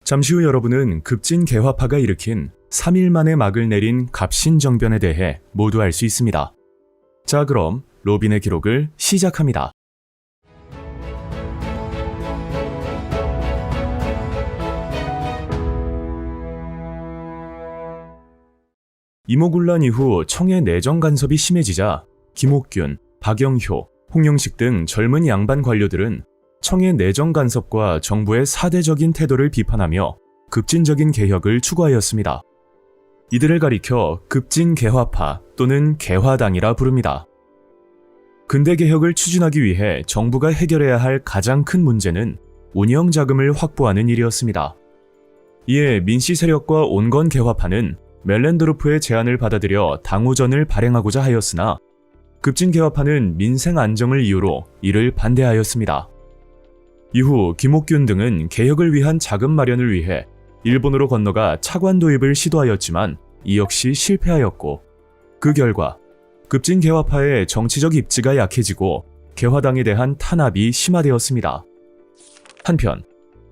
잠시 후 여러분은 급진 개화파가 일으킨 3일 만에 막을 내린 갑신정변에 대해 모두 알 수 있습니다. 자, 그럼 로빈의 기록을 시작합니다. 이모군란 이후 청의 내정 간섭이 심해지자 김옥균, 박영효, 홍영식 등 젊은 양반 관료들은 청의 내정 간섭과 정부의 사대적인 태도를 비판하며 급진적인 개혁을 추구하였습니다. 이들을 가리켜 급진 개화파 또는 개화당이라 부릅니다. 근대 개혁을 추진하기 위해 정부가 해결해야 할 가장 큰 문제는 운영 자금을 확보하는 일이었습니다. 이에 민씨 세력과 온건 개화파는 멜렌드로프의 제안을 받아들여 당후전을 발행하고자 하였으나 급진 개화파는 민생 안정을 이유로 이를 반대하였습니다. 이후 김옥균 등은 개혁을 위한 자금 마련을 위해 일본으로 건너가 차관 도입을 시도하였지만 이 역시 실패하였고, 그 결과 급진 개화파의 정치적 입지가 약해지고 개화당에 대한 탄압이 심화되었습니다. 한편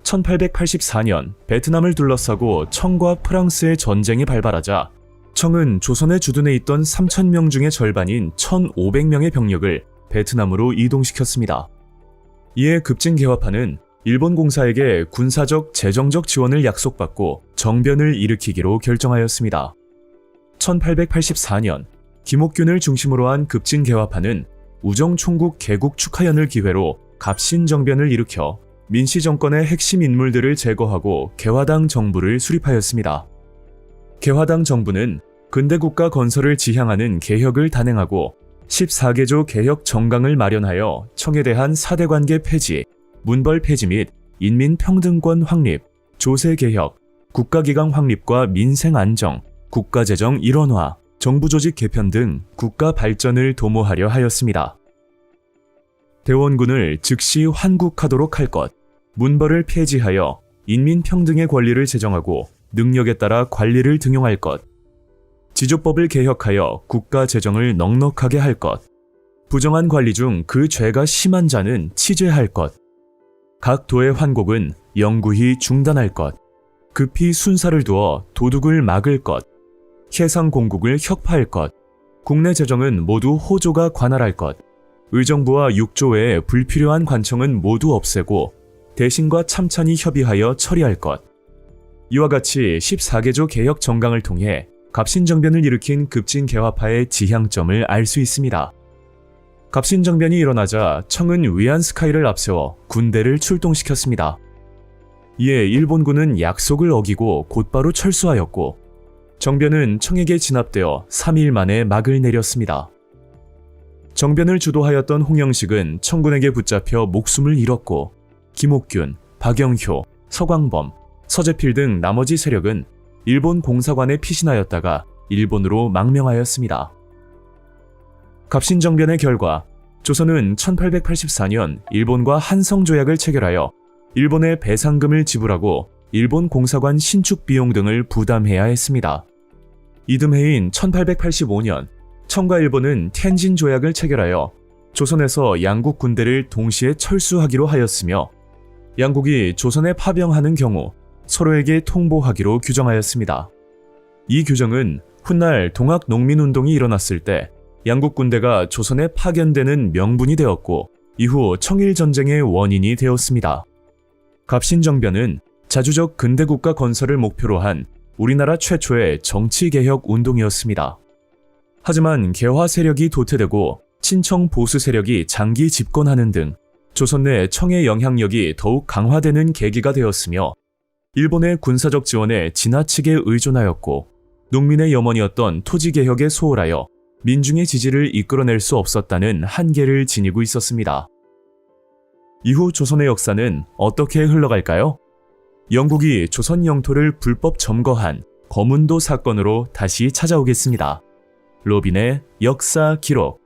1884년 베트남을 둘러싸고 청과 프랑스의 전쟁이 발발하자 청은 조선에 주둔해 있던 3,000명 중의 절반인 1,500명의 병력을 베트남으로 이동시켰습니다. 이에 급진 개화파는 일본 공사에게 군사적, 재정적 지원을 약속받고 정변을 일으키기로 결정하였습니다. 1884년 김옥균을 중심으로 한 급진 개화파는 우정총국 개국 축하연을 기회로 갑신정변을 일으켜 민씨 정권의 핵심 인물들을 제거하고 개화당 정부를 수립하였습니다. 개화당 정부는 근대국가 건설을 지향하는 개혁을 단행하고 14개조 개혁 정강을 마련하여 청에 대한 사대관계 폐지, 문벌 폐지 및 인민평등권 확립, 조세개혁, 국가기강 확립과 민생 안정, 국가재정 일원화, 정부조직 개편 등 국가 발전을 도모하려 하였습니다. 대원군을 즉시 환국하도록 할 것, 문벌을 폐지하여 인민평등의 권리를 제정하고 능력에 따라 관리를 등용할 것, 지조법을 개혁하여 국가 재정을 넉넉하게 할 것, 부정한 관리 중 그 죄가 심한 자는 치죄할 것, 각 도의 환곡은 영구히 중단할 것, 급히 순사를 두어 도둑을 막을 것, 해상 공국을 혁파할 것, 국내 재정은 모두 호조가 관할할 것, 의정부와 육조 외에 불필요한 관청은 모두 없애고 대신과 참찬히 협의하여 처리할 것. 이와 같이 14개조 개혁 정강을 통해 갑신정변을 일으킨 급진 개화파의 지향점을 알 수 있습니다. 갑신정변이 일어나자 청은 위안스카이를 앞세워 군대를 출동시켰습니다. 이에 일본군은 약속을 어기고 곧바로 철수하였고, 정변은 청에게 진압되어 3일 만에 막을 내렸습니다. 정변을 주도하였던 홍영식은 청군에게 붙잡혀 목숨을 잃었고, 김옥균, 박영효, 서광범, 서재필 등 나머지 세력은 일본 공사관에 피신하였다가 일본으로 망명하였습니다. 갑신정변의 결과 조선은 1884년 일본과 한성조약을 체결하여 일본에 배상금을 지불하고 일본 공사관 신축 비용 등을 부담해야 했습니다. 이듬해인 1885년 청과 일본은 텐진 조약을 체결하여 조선에서 양국 군대를 동시에 철수하기로 하였으며, 양국이 조선에 파병하는 경우 서로에게 통보하기로 규정하였습니다. 이 규정은 훗날 동학농민운동이 일어났을 때 양국 군대가 조선에 파견되는 명분이 되었고, 이후 청일전쟁의 원인이 되었습니다. 갑신정변은 자주적 근대국가 건설을 목표로 한 우리나라 최초의 정치개혁 운동이었습니다. 하지만 개화 세력이 도태되고 친청 보수 세력이 장기 집권하는 등 조선 내 청의 영향력이 더욱 강화되는 계기가 되었으며, 일본의 군사적 지원에 지나치게 의존하였고 농민의 염원이었던 토지개혁에 소홀하여 민중의 지지를 이끌어낼 수 없었다는 한계를 지니고 있었습니다. 이후 조선의 역사는 어떻게 흘러갈까요? 영국이 조선 영토를 불법 점거한 거문도 사건으로 다시 찾아오겠습니다. 로빈의 역사 기록.